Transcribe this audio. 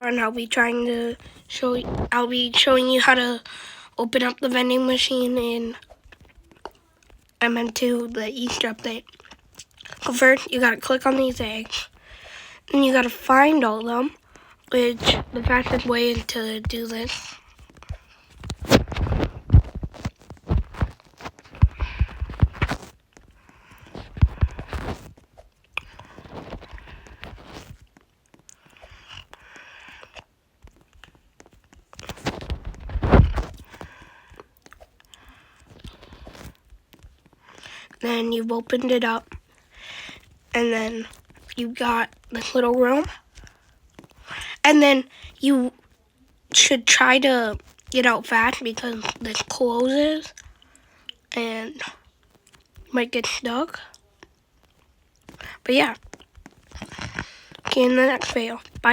And I'll be trying to I'll be showing you how to open up the vending machine in MM2, the Easter update. So first, you gotta click on these eggs, and you gotta find all of them, which the fastest way is to do this. Then you've opened it up, and then you've got this little room, and then you should try to get out fast because this closes, and you might get stuck. But yeah, see you in the next video. Bye.